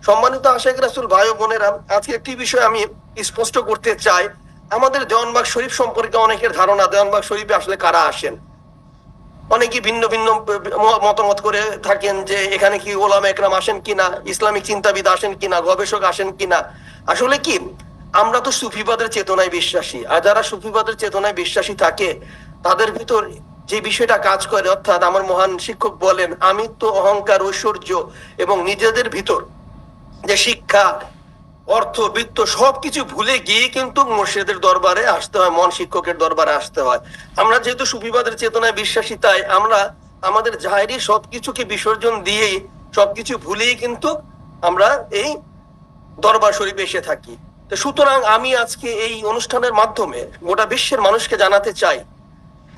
সম্মানিত আশিক রাসূল ভাই ও বোনেরা, আজকে একটি বিষয় আমি স্পষ্ট করতে চাই। আমাদের দেওয়ানবাগ শরীফ সম্পর্কে অনেকের ধারণা দেওয়ানবাগ শরীফে আসলে কারা আসেন। অনেকে ভিন্ন ভিন্ন মতামত করে থাকেন যে এখানে কি ওলামা একরাম আসেন কিনা, ইসলামিক চিন্তাবিদ আসেন কিনা, গবেষক আসেন কিনা। আসলে কি, আমরা তো সুফিবাদের চেতনায় বিশ্বাসী, আর যারা সুফিবাদের চেতনায় বিশ্বাসী থাকে তাদের ভিতর যে বিষয়টা কাজ করে, অর্থাৎ আমার মহান শিক্ষক বলেন আমিত্ব, অহংকার, ঐশ্বর্য এবং নিজেদের ভিতর যে শিক্ষা, অর্থ, বৃত্ত সবকিছু ভুলে গিয়ে কিন্তু মুর্শিদের দরবারে আসতে হয়, মন শিক্ষকের দরবারে আসতে হয়। আমরা যেহেতু সুফিবাদের চেতনায় বিশ্বাসী, তাই আমরা আমাদের জাহেরি সবকিছুকে বিসর্জন দিয়েই, সবকিছু ভুলেই কিন্তু আমরা এই দরবার শরীফে এসে থাকি। তো সুতরাং আমি আজকে এই অনুষ্ঠানের মাধ্যমে গোটা বিশ্বের মানুষকে জানাতে চাই,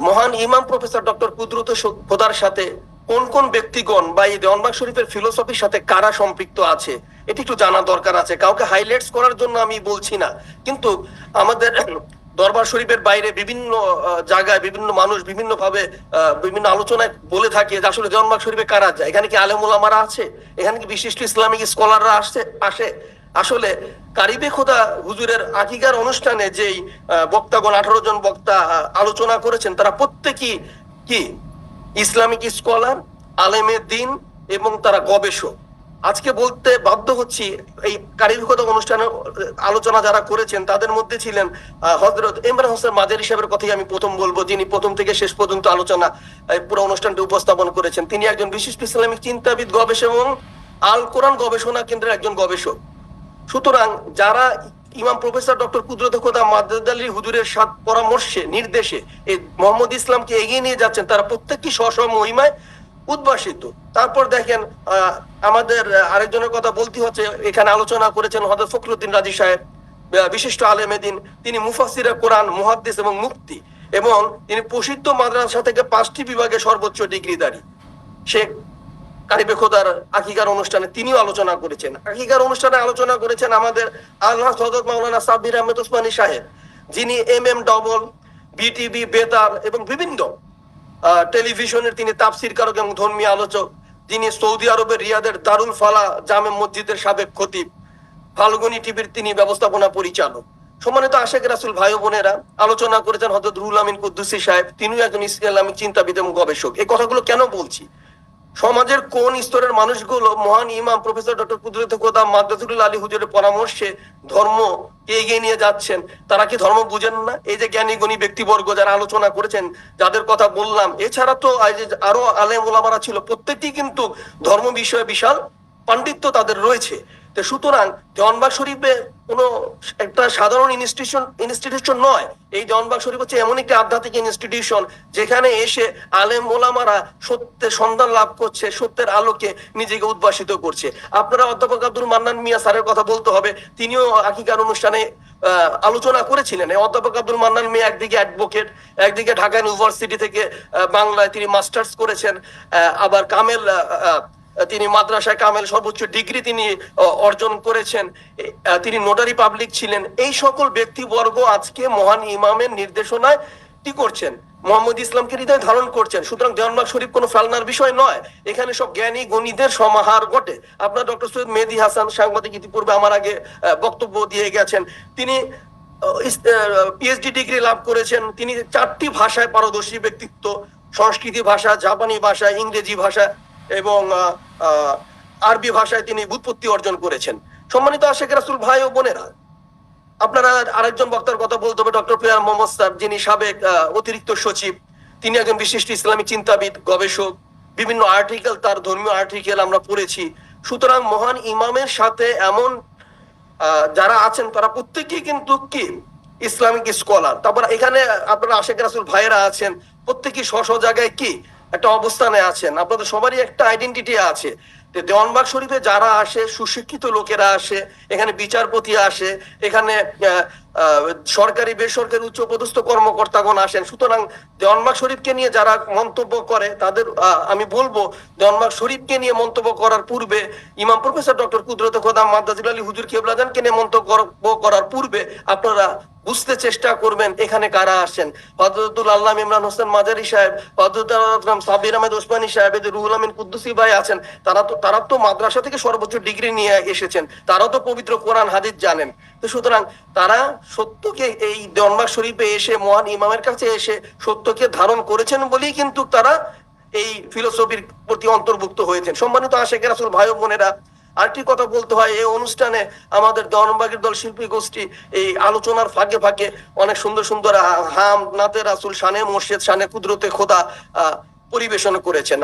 মহান ইমাম প্রফেসর ডক্টর কুদরত খোদার সাথে কোন কোন ব্যক্তিগণ বা এই দেওয়ানবাগ শরীফের ফিলোসফির সাথে কারা সম্পৃক্ত আছে, এটি একটু জানা দরকার আছে। কাউকে হাইলাইটস করার জন্য আমি বলছি না, কিন্তু আমাদের দরবার শরীফের বাইরে বিভিন্ন জায়গায় বিভিন্ন মানুষ বিভিন্ন ভাবে বিভিন্ন আলোচনায় বলে থাকে যে আসলে দেওয়ানবাগ শরীফে কারা যায়, এখানে কি আলেম ওলামারা আছে, এখানে কি বিশিষ্ট ইসলামিক স্কলাররা আসে। আসলে কারিবে খোদা হুজুরের আকিকার অনুষ্ঠানে যেই বক্তাগণ 18 জন বক্তা আলোচনা করেছেন, তারা প্রত্যেকেই কি ইসলামিক স্কলার, আলেমে দিন এবং তারা গবেষক। আজকে বলতে বাধ্য হচ্ছি, এই কারিবে খোদা অনুষ্ঠানে আলোচনা যারা করেছেন তাদের মধ্যে ছিলেন হযরত ইমরান হোসেন মাদারি সাহেবের কথাই আমি প্রথম বলবো, যিনি প্রথম থেকে শেষ পর্যন্ত আলোচনা পুরো অনুষ্ঠানটি উপস্থাপন করেছেন। তিনি একজন বিশিষ্ট ইসলামিক চিন্তাবিদ, গবেষক এবং আল কোরআন গবেষণা কেন্দ্রের একজন গবেষক। সুতরাং যারা ইমাম প্রফেসর ডক্টর কুদরত খোদা মাদ্দাদ আলী হুজুরের পরামর্শে, নির্দেশে এই মোহাম্মদ ইসলামকে এগিয়ে নিয়ে যাচ্ছেন, তারা প্রত্যেকটি স্ব স্ব মহিমায় উদ্ভাসিত। তারপর দেখেন আমাদের আরেকজনের কথা বলতে হচ্ছে, এখানে আলোচনা করেছেন হযরত ফখরুদ্দিন রাজি সাহেব, বিশিষ্ট আলেমে দিন। তিনি মুফাসসিরে কোরআন, মুহাদ্দিস এবং মুফতি, এবং তিনি প্রসিদ্ধ মাদ্রাসা থেকে 5টি বিভাগে সর্বোচ্চ ডিগ্রিধারী। সে কারিবে খোদার আকিকার অনুষ্ঠানে তিনিও আলোচনা করেছেন। আকিকার অনুষ্ঠানে আলোচনা করেছেন আমাদের আল্লাহ হযরত মাওলানা সাব্বির আহমেদ ওসমানী সাহেব, যিনি MM ডবল, বিটিভি, বেতার এবং বিভিন্ন টেলিভিশনের তিনি তাফসির কারক এবং ধর্মীয় আলোচক, যিনি সৌদি আরবের রিয়াদের দারুল ফালা জামে মসজিদের সাবেক খতিব, ফাল্গুনী টিভির তিনি ব্যবস্থাপনা পরিচালক। সম্মানিত আশিক রাসূল ভাই ও বোনেরা, আলোচনা করেছেন হযরত রুহুল আমিন কুদ্দুসী সাহেব, তিনিও একজন ইসলামিক চিন্তাবিদ এবং গবেষক। এই কথাগুলো কেন বলছি? সমাজের কোন স্তরের মানুষগুলো মহান ইমাম প্রফেসর ডক্টর কুদরত খোদা মাদ্দাতুল আলী হুজুরের পরামর্শে ধর্ম এগিয়ে নিয়ে যাচ্ছেন, তারা কি ধর্ম বুঝেন না? এই যে জ্ঞানী গুণী ব্যক্তিবর্গ যারা আলোচনা করেছেন, যাদের কথা বললাম, এছাড়া তো আরো আলেম ওলামারা ছিল, প্রত্যেকটি কিন্তু ধর্ম বিষয়ে বিশাল পাণ্ডিত্য তাদের রয়েছে। তো সুতরাং দেওয়ানবাগ শরীফে কোনো একটা সাধারণ ইনস্টিটিউশন নয়। এই দেওয়ানবাগ শরীফ হচ্ছে এমন একটি আধ্যাত্মিক ইনস্টিটিউশন, যেখানে এসে আলেম ওলামারা সত্যের সন্ধান লাভ করছে, সত্যের আলোকে নিজেকে উদ্ভাসিত করছে। আপনারা অধ্যাপক আব্দুল মান্নান মিয়া স্যারের কথা বলতে হবে, তিনিও আকিকার অনুষ্ঠানে আলোচনা করেছিলেন। অধ্যাপক আব্দুল মান্নান মিয়া একদিকে অ্যাডভোকেট, একদিকে ঢাকা ইউনিভার্সিটি থেকে বাংলায় তিনি মাস্টার্স করেছেন, আবার কামেল তিনি মাদ্রাসায় কামেল সর্বোচ্চ ডিগ্রি তিনি অর্জন করেছেন, তিনি নোটারি পাবলিক ছিলেন। এই সকল ব্যক্তিবর্গ আজকে মহান ইমামের নির্দেশনায় কি করছেন? মোহাম্মদ ইসলামকে হৃদয় ধারণ করছেন। সুতরাং দেওয়ানবাগ শরীফ কোনো ফেলনার বিষয় নয়, এখানে সব জ্ঞানী গণিদের সমাহার ঘটে। আপনার ডক্টর সৈয়দ মেহেদী হাসান সাংবাদিক ইতিপূর্বে আমার আগে বক্তব্য দিয়ে গেছেন, তিনি PhD ডিগ্রি লাভ করেছেন। তিনি 4টি ভাষায় পারদর্শী ব্যক্তিত্ব, সংস্কৃতি ভাষা, জাপানি ভাষা, ইংরেজি ভাষা এবং আরবি ভাষায় তিনি ব্যুৎপত্তি অর্জন করেছেন। সম্মানিত আশিক রাসূল ভাই ও বোনেরা, আপনারা আরেকজন বক্তার কথা বলতে হবে, ডক্টর পিয়ার মোহাম্মদ স্যার, যিনি সাবেক অতিরিক্ত সচিব। তিনি একজন বিশিষ্ট ইসলামিক চিন্তাবিদ, গবেষক, বিভিন্ন আর্টিকেল, তার ধর্মীয় আর্টিকেল আমরা পড়েছি। সুতরাং মহান ইমামের সাথে এমন যারা আছেন, তারা প্রত্যেকেই কিন্তু কি ইসলামিক স্কলার। তারপর এখানে আপনারা আশিক রাসূল ভাইয়েরা আছেন, প্রত্যেকেই স্ব জায়গায় কি একটা অবস্থানে আছেন, আপনাদের সবারই একটা আইডেন্টিটি আছে। দেওয়ানবাগ শরীফে যারা আসে, সুশিক্ষিত লোকেরা আসে, এখানে বিচারপতি আসে, এখানে সরকারি বেসরকারি উচ্চপদস্থ কর্মকর্তাগণ আসেন। সুতরাং দেওয়ানবাগ শরীফকে নিয়ে যারা মন্তব্য করে, তাদের আমি বলবো, দেওয়ানবাগ শরীফকে নিয়ে মন্তব্য করার পূর্বে, ইমাম প্রফেসর ডক্টর কুদরত খোদা মাদ্দাতুল আলী হুজুর কিবলাজানকে নিয়ে মন্তব্য করার পূর্বে আপনারা বুঝতে চেষ্টা করবেন এখানে কারা আসেন। হযরতুল আল্লামা ইমরান হোসেন মাদারি সাহেব, হযরত সাব্বির আহমেদ ওসমানী সাহেব, রুহুল আমিন কুদ্দুসী ভাই আছেন, তারা তো মাদ্রাসা থেকে সর্বোচ্চ ডিগ্রি নিয়ে এসেছেন, তারাও তো পবিত্র কোরআন হাদিস জানেন। তো সুতরাং তারা সত্যকে এই দেওয়ানবাগ শরীফে এসে মহান ইমামের কাছে এসে সত্যকে ধারণ করেছেন বলেই কিন্তু তারা এই ফিলোসফির প্রতি অন্তর্ভুক্ত হয়েছেন। সম্মানিত আশেকের রাসূল ভাই বোনেরা, আরেকটি কথা বলতে হয়, এই অনুষ্ঠানে আমাদের দেওয়ানবাগের দল শিল্পী গোষ্ঠী এই আলোচনার ফাঁকে ফাঁকে অনেক সুন্দর সুন্দর হাম নাতে রাসূল, শানে মুর্শিদ, শানে কুদরতে খোদা পরিবেশন করেছেন।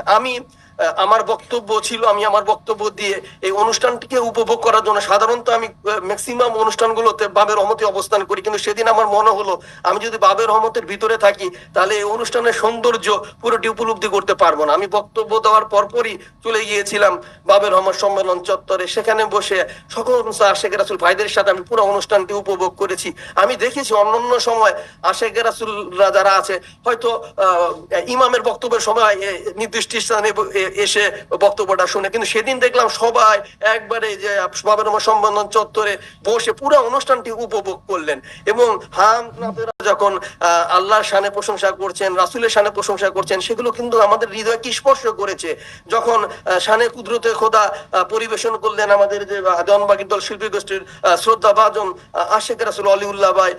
আমার বক্তব্য ছিল, আমি আমার বক্তব্য দিয়ে এই অনুষ্ঠানটিকে উপভোগ করার জন্য, সাধারণত আমি ম্যাক্সিমাম অনুষ্ঠানগুলোতে বাবের রহমতে অবস্থান করি, কিন্তু সেদিন আমার মনে হলো আমি যদি বাবের রহমতের ভিতরে থাকি তাহলে এই অনুষ্ঠানের সৌন্দর্য পুরোটি উপলব্ধি করতে পারবো না। আমি বক্তব্য দেওয়ার পরপরই চলে গিয়েছিলাম বাবের রহমত সম্মেলন চত্বরে, সেখানে বসে সকল আশেকের রাসূল ভাইদের সাথে আমি পুরো অনুষ্ঠানটি উপভোগ করেছি। আমি দেখেছি অন্যান্য সময় আশেকের রাসূলরা যারা আছে হয়তো ইমামের বক্তব্যের সময় নির্দিষ্ট স্থানে এসে বক্তব্যটা শুনে, কিন্তু সেদিন দেখলাম সবাই একবারে যে বাবের রহমত সম্মেলন চত্বরে বসে পুরো অনুষ্ঠানটি উপভোগ করলেন। এবং হামনাতেরা যখন আল্লাহর শানে প্রশংসা করছেন, রাসূলের শানে প্রশংসা করছেন, সেগুলো কিন্তু আমাদের হৃদয়কে স্পর্শ করেছে। যখন শানে কুদরতে খোদা পরিবেশন করলেন আমাদের যে দেওয়ানবাগের দল শিল্পী গোষ্ঠীর শ্রদ্ধা ভাজন আশেক রাসূল অলিউল্লাহ ভাই,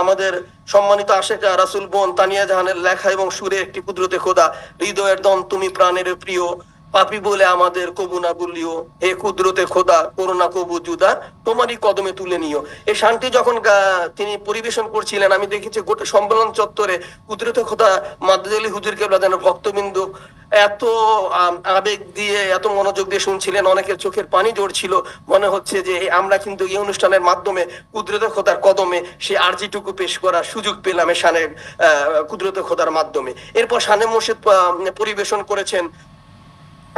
আমাদের সম্মানিত আশেকা রাসূল বোন তানিয়া জাহানের লেখা এবং সুরে একটি কুদরতে খোদা, হৃদয়ের দম তুমি প্রাণের প্রিয়, পাপি বলে আমাদের কবু না বলিও, হে কুদরতে খোদা করোনা কবু জুদা, তোমারই কদমে তুলে নিও। এই শানটি যখন তিনি পরিবেশন করছিলেন, আমি দেখেছি গোটা সম্মেলন চত্বরে কুদরতে খোদা মাদ্দুদ আলী হুজুর কেবলা যেন ভক্তবিন্দু এত আবেগ দিয়ে এত মনোযোগ দিয়ে শুনছিলেন, অনেকের চোখের পানি ঝরছিল। মনে হচ্ছে যে আমরা কিন্তু এই অনুষ্ঠানের মাধ্যমে কুদরতে খোদার কদমে সেই আরজিটুকু পেশ করার সুযোগ পেলাম এই শানের কুদরতে খোদার মাধ্যমে। এরপর শানে মুর্শিদ পরিবেশন করেছেন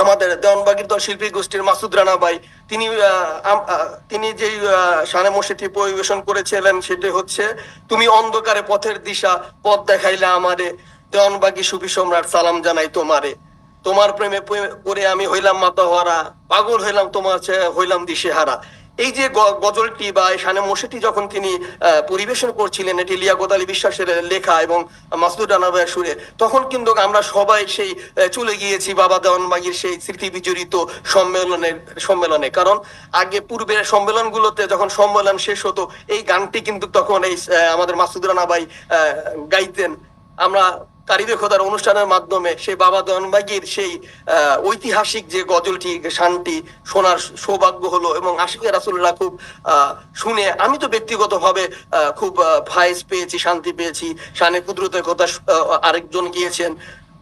আমাদের দেওয়ানবাগের দল শিল্পী গোষ্ঠীর মাসুদ রানা ভাই। তিনি যে শানে মুর্শিদটি পরিবেশন করেছিলেন সেটি হচ্ছে, তুমি অন্ধকারে পথের দিশা, পথ দেখাইলে আমারে, দেওয়ানবাগী সুফি সম্রাট সালাম জানাই তোমারে, তোমার প্রেমে পড়ে আমি হইলাম মাতাহারা, পাগল হইলাম তোমার হইলাম দিশেহারা। এই যে গজলটি বা শানে মুর্শিদটি যখন তিনি পরিবেশন করছিলেন, এটি লিয়াকত আলী বিশ্বাসের লেখা এবং মাসুদ রানা ভাইয়ের সুরে, তখন কিন্তু আমরা সবাই সেই চলে গিয়েছি বাবা দেওয়ানবাগীর সেই স্মৃতি বিজড়িত সম্মেলনে। কারণ আগে পূর্বের সম্মেলনগুলোতে যখন সম্মেলন শেষ হতো এই গানটি কিন্তু তখন এই আমাদের মাসুদ রানা ভাই গাইতেন। আমরা কারিবে খোদার অনুষ্ঠানের মাধ্যমে সেই বাবা দেওয়ানবাগীর সেই ঐতিহাসিক যে গজলটি শানটি শোনার সৌভাগ্য হলো, এবং আশিকে রাসূলুল্লাহ খুব শুনে আমি তো ব্যক্তিগতভাবে খুব ভাইস পেয়েছি, শান্তি পেয়েছি। শানে কুদরতে খোদা আরেকজন গিয়েছেন,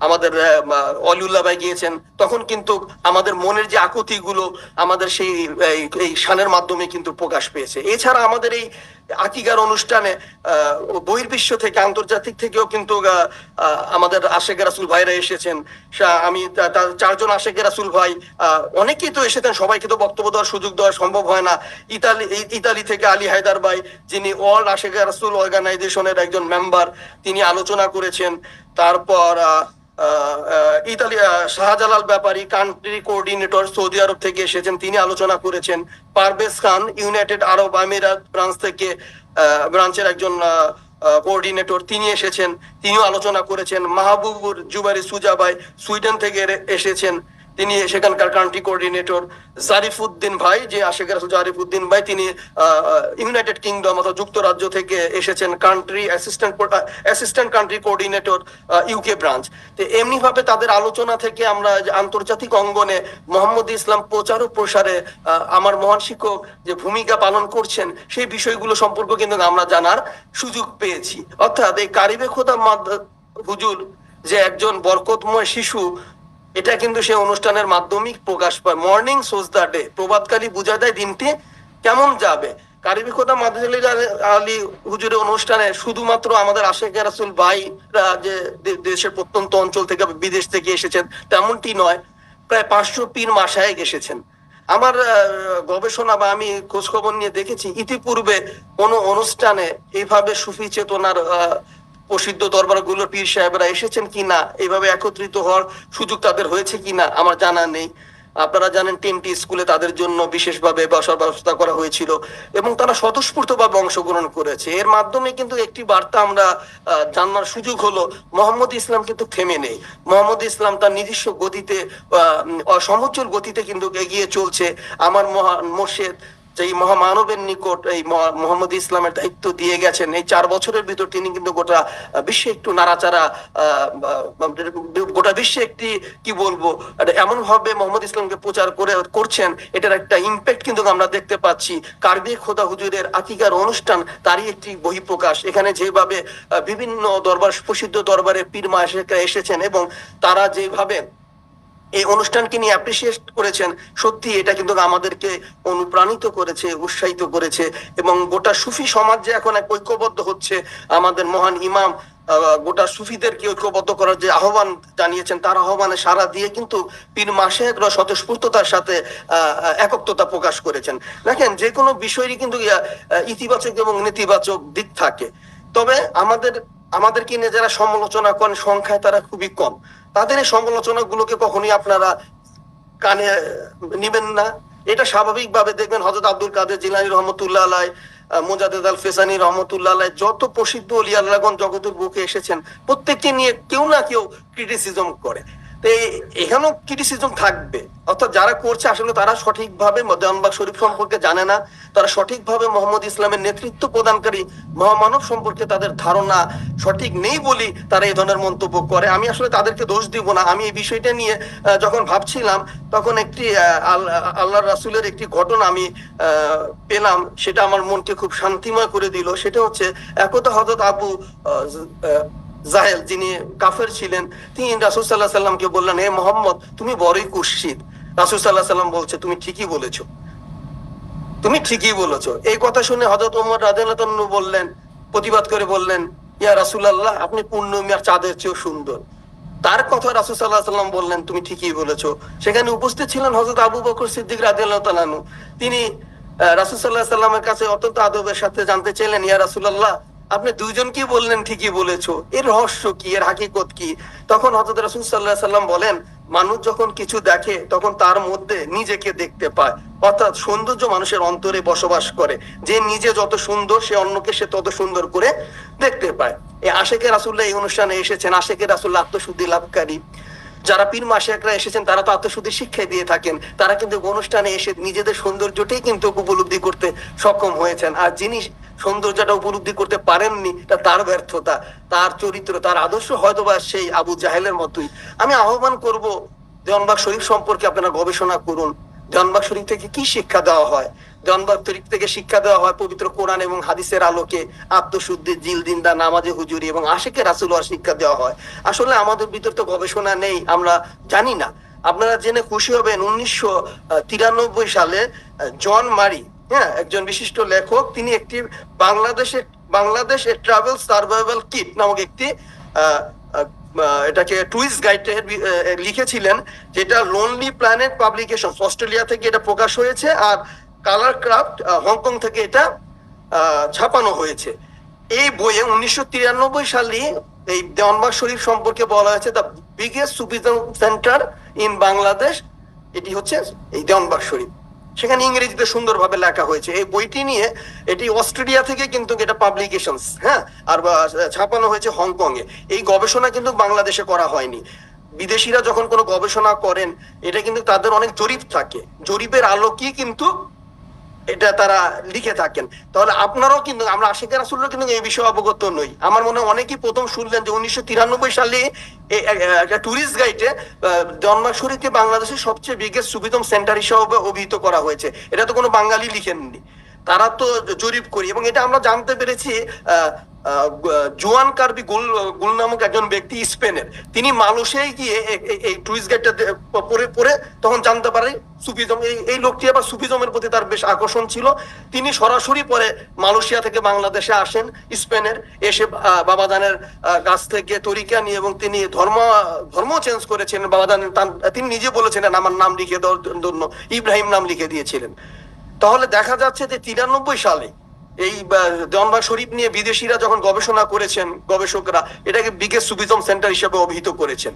আমাদের অলিউল্লাহ ভাই গিয়েছেন, তখন কিন্তু আমাদের মনের যে আকুতি গুলো আমাদের সেই এই শানের মাধ্যমে কিন্তু প্রকাশ পেয়েছে। এছাড়া আমাদের এই আকিকার অনুষ্ঠানে বহির্বিশ্ব থেকে আন্তর্জাতিক থেকেও কিন্তু আমাদের আশেকে রাসূল ভাইরা এসেছেন। আমি চারজন আশেকে রাসূল ভাই, অনেকেই তো এসেছেন, সবাইকে তো বক্তব্য দেওয়ার সুযোগ দেওয়া সম্ভব হয় না। ইতালি থেকে আলী হায়দার ভাই, যিনি ওয়ার্ল্ড আশেকে রাসূল অর্গানাইজেশনের একজন মেম্বার, তিনি আলোচনা করেছেন। তারপর ইতালি শাহজালাল ব্যাপারী, কান্ট্রি কোঅর্ডিনেটর, সৌদি আরব থেকে এসেছেন, তিনি আলোচনা করেছেন। পারভেজ খান, ইউনাইটেড আরব আমিরাত ব্রাঞ্চের একজন কোঅর্ডিনেটর, তিনি এসেছেন, তিনিও আলোচনা করেছেন। মাহবুবুর জুবারি সুজাবাই সুইডেন থেকে এসেছেন, তিনি সেখানকার কান্ট্রি কোঅর্ডিনেটর। জারিফউদ্দিন ভাই, যে আশেকের রাসূল জারিফউদ্দিন ভাই, তিনি ইউনাইটেড কিংডম অর্থাৎ যুক্তরাজ্য থেকে এসেছেন, country assistant country coordinator UK branch. তো এমনি ভাবে তাদের আলোচনা থেকে আমরা আন্তর্জাতিক অঙ্গনে মোহাম্মদী ইসলাম প্রচার ও প্রসারে আমার মহান শিক্ষক যে ভূমিকা পালন করছেন সেই বিষয়গুলো সম্পর্কে কিন্তু আমরা জানার সুযোগ পেয়েছি। অর্থাৎ এই কারিবে খোদা হুজুর যে একজন বরকতময় শিশু, এটা কিন্তু সেই অনুষ্ঠানের মাধ্যমিক প্রকাশ পায়। মর্নিং সোজ দ্য ডে, প্রভাতকালী বুঝা দেয় দিনটি কেমন যাবে। কারিবে খোদা মাদ্দুদ আলী হুজুরের অনুষ্ঠানে শুধুমাত্র আমাদের আশেকে রাসূল ভাইরা যে দেশের প্রত্যন্ত অঞ্চল থেকে বিদেশ থেকে এসেছেন তেমনটি নয়, প্রায় 500 পীর মাশায়েখ এসেছেন। আমার গবেষণা বা আমি খোঁজখবর নিয়ে দেখেছি ইতিপূর্বে কোনো অনুষ্ঠানে এইভাবে সুফি চেতনার প্রসিদ্ধ দরবারগুলোর পীর সাহেবরা এসেছেন কিনা, এইভাবে একত্রিত হওয়ার সুযোগ তাদের হয়েছে কিনা আমার জানা নেই। আপনারা জানেন 10টি স্কুলে তাদের জন্য বিশেষভাবে বসার ব্যবস্থা করা হয়েছিল এবং তারা স্বতঃস্ফূর্তভাবে অংশগ্রহণ করেছে। এর মাধ্যমে কিন্তু একটি বার্তা আমরা জানার সুযোগ হলো, মোহাম্মদ ইসলাম কিন্তু থেমে নেই। মোহাম্মদ ইসলাম তার নিজস্ব গতিতে সমুজ্জ্বল গতিতে কিন্তু এগিয়ে চলছে। আমার মোর্শেদ যেই মহামানবের নিকট এই মোহাম্মদ ইসলামের দায়িত্ব দিয়ে গেছেন, এই 4 বছরের ভিতর তিনি কিন্তু গোটা বিশ্বে একটু নাড়াচাড়া, গোটা বিশ্বে একটি কি বলবো এমন ভাবে মোহাম্মদ ইসলামকে প্রচার করছেন, এটার একটা ইম্প্যাক্ট কিন্তু আমরা দেখতে পাচ্ছি। কারবি খোদা হুজুরের আকিকার অনুষ্ঠান তারই একটি বহিঃপ্রকাশ। এখানে যেভাবে বিভিন্ন দরবার, প্রসিদ্ধ দরবারে পীর মাশায়েখরা এসেছেন এবং তারা যেভাবে এই অনুষ্ঠানকে নিয়ে অ্যাপ্রিসিয়েট করেছেন, সত্যি এটা কিন্তু আমাদেরকে অনুপ্রাণিত করেছে, উৎসাহিত করেছে। এবং গোটা সুফি সমাজ যে এখন এক ঐক্যবদ্ধ হচ্ছে, আমাদের মহান ইমাম গোটা সুফিদেরকে ঐক্যবদ্ধ করার যে আহ্বান জানিয়েছেন, তার আহ্বানে সাড়া দিয়ে কিন্তু পীর মাশায়েখরা স্বতঃস্ফূর্ততার সাথে একত্বতা প্রকাশ করেছেন। দেখেন, যে কোনো বিষয়েরই কিন্তু ইতিবাচক এবং নেতিবাচক দিক থাকে। তবে আমাদেরকে নিয়ে যারা সমালোচনা করেন সংখ্যায় তারা খুবই কম। তাদের এই সমালোচনা গুলোকে কখনোই আপনারা কানে নিবেন না। এটা স্বাভাবিকভাবে দেখবেন হযরত আব্দুল কাদের জিলানী রহমতুল্লাহ আলাইহ, মুজাদ্দেদ আল ফেসানি রহমতুল্লাহ আলাইহ, যত প্রসিদ্ধ ওলি আল্লাহগণ জগতের বুকে এসেছেন, প্রত্যেককে নিয়ে কেউ না কেউ ক্রিটিসিজম করে। তো এখানেও ক্রিটিসিজম থাকবে। অর্থাৎ যারা করছে আসলে তারা সঠিকভাবে দেওয়ানবাগ শরীফ সম্পর্কে জানে না, তারা সঠিকভাবে মোহাম্মদ ইসলামের নেতৃত্ব প্রদানকারী মহামানব সম্পর্কে তাদের ধারণা সঠিক নেই বলি তারা এই ধরনের মন্তব্য করে। আমি আসলে তাদেরকে দোষ দিব না। আমি এই বিষয়টা নিয়ে যখন ভাবছিলাম, তখন একটি আল্লাহর রাসূলের একটি ঘটনা আমি পেলাম, সেটা আমার মনকে খুব শান্তিময় করে দিল। সেটা হচ্ছে, একদা হযরত আবু জাহেল, যিনি কাফের ছিলেন, তিনি রাসূল সাল্লাল্লাহু আলাইহি সাল্লামকে বললেন, হে মোহাম্মদ, তুমি বড়ই কুৎসিত। রাসূল সাল্লাল্লাহু আলাইহি সাল্লাম বলছে, তুমি ঠিকই বলেছো, তুমি ঠিকই বলেছো। এই কথা শুনে হযরত ওমর রাদিয়াল্লাহু আনহু বললেন, প্রতিবাদ করে বললেন, ইয়া রাসূলুল্লাহ, আপনি পূর্ণিমা আর চাঁদের চেয়েও সুন্দর। তার কথা রাসূল সাল্লাল্লাহু আলাইহি সাল্লাম বললেন, তুমি ঠিকই বলেছো। সেখানে উপস্থিত ছিলেন হযরত আবু বকর সিদ্দিক রাদিয়াল্লাহু তাআলা আনহু। তিনি রাসূল সাল্লাল্লাহু আলাইহি সাল্লামের কাছে অত্যন্ত আদবের সাথে জানতে চাইলেন, ইয়া রাসূলুল্লাহ, আপনি দুইজনকেই বললেন ঠিকই বলেছো, এর রহস্য কি, এর হাকিকত কি? তখন হযরত রাসূল সাল্লাল্লাহু আলাইহি সাল্লাম বলেন, মানুষ যখন কিছু দেখে তখন তার মধ্যে নিজেকে দেখতে পায়। অর্থাৎ সৌন্দর্য মানুষের অন্তরে বসবাস করে। যে নিজে যত সুন্দর, সে অন্যকে সে তত সুন্দর করে দেখতে পায়। এই আশেকে রাসূলুল্লাহ এই অনুষ্ঠানে এসেছেন, আশেকে রাসূলুল্লাহ আত্মশুদ্ধি লাভকারী। যারা পীর মাশায়েখরা এসেছেন তারা তো আত্মশুদ্ধি শিক্ষা দিয়ে থাকেন। তারা কিন্তু অনুষ্ঠানে এসে নিজেদের সৌন্দর্যটাই কিন্তু উপলব্ধি করতে সক্ষম হয়েছেন। আর যিনি সৌন্দর্যটা উপলব্ধি করতে পারেননি, তার ব্যর্থতা, তার চরিত্র, তার আদর্শ হয়তোবা সেই আবু জাহেলের মতোই। আমি আহ্বান করব, দেওয়ানবাগ শরীফ সম্পর্কে আপনারা গবেষণা করুন। দেওয়ানবাগ শরীফ থেকে কি শিক্ষা দেওয়া হয়? দেওয়ানবাগ শরীফ থেকে শিক্ষা দেওয়া হয় পবিত্র কোরআন এবং হাদিসের আলোকে আত্মশুদ্ধি, জিলদিন্দা, নামাজে হুজুরি এবং আশিকে রাসূলুল্লাহ শিক্ষা দেওয়া হয়। আসলে আমাদের ভিতর তো গবেষণা নেই, আমরা জানি না। আপনারা জেনে খুশি হবেন, 1993 সালে জন মারি, হ্যাঁ, একজন বিশিষ্ট লেখক, তিনি একটি বাংলাদেশ ট্রাভেল সার্ভাইভাল কিট নামক একটি এটাকে টুরিস্ট গাইড লিখেছিলেন, যেটা লোনলি প্ল্যানেট পাবলিকেশন অস্ট্রেলিয়া থেকে এটা প্রকাশ হয়েছে, আর কালার ক্রাফট হংকং থেকে এটা ছাপানো হয়েছে। এই বইয়ে 1993 সালে এই দেওয়ানবাগ শরীফ সম্পর্কে বলা হয়েছে, the biggest Sufism centre in Bangladesh, এটি হচ্ছে এই দেওয়ানবাগ শরীফ। সেখানে ইংরেজিতে সুন্দরভাবে লেখা হয়েছে। এই বইটি নিয়ে, এটি অস্ট্রেলিয়া থেকে কিন্তু এটা পাবলিকেশনস, হ্যাঁ, আর ছাপানো হয়েছে হংকং এ। এই গবেষণা কিন্তু বাংলাদেশে করা হয়নি। বিদেশিরা যখন কোনো গবেষণা করেন, এটা কিন্তু তাদের অনেক জরিপ থাকে, জরিপের আলোকেই কিন্তু এটা তারা লিখে থাকেন। তাহলে আপনারাও কিন্তু, আমরা আশিকে রাসূলুল্লাহ কিন্তু এই বিষয়ে অবগত নই। আমার মনে হয় অনেকেই প্রথম শুনলেন যে 1993 সালে একটা টুরিস্ট গাইডে দেওয়ানবাগ শরীফকে বাংলাদেশের সবচেয়ে বিগেস্ট সুফিজম সেন্টার হিসেবে অভিহিত করা হয়েছে। এটা তো কোনো বাঙালি লিখেননি, তারা তো জরিপ করি। এবং এটা আমরা জানতে পেরেছি জোয়ান কার্বি গুল নামক একজন ব্যক্তি, স্পেনের, তিনি মালয়েশিয়ায় গিয়ে এই টুরিস্ট গাইডটা পড়ে তখন জানতে পারে সুফিজম। এই লোকটি আবার সুফিজমের প্রতি তার বেশ আকর্ষণ ছিল। তিনি সরাসরি পরে মালয়েশিয়া থেকে বাংলাদেশে আসেন, স্পেনের, এসে বাবাজানের কাছ থেকে তরিকা নিয়ে, এবং তিনি ধর্ম চেঞ্জ করেছেন। বাবাজান তিনি নিজে বলেছিলেন, আমার নাম লিখে দেওয়ার জন্য ইব্রাহিম নাম লিখে দিয়েছিলেন। তাহলে দেখা যাচ্ছে যে 93 সালে এই দেওয়ানবাগ শরীফ নিয়ে বিদেশিরা যখন গবেষণা করেছেন, গবেষকরা এটাকে বিগেস্ট সুফিজম সেন্টার হিসেবে অভিহিত করেছেন।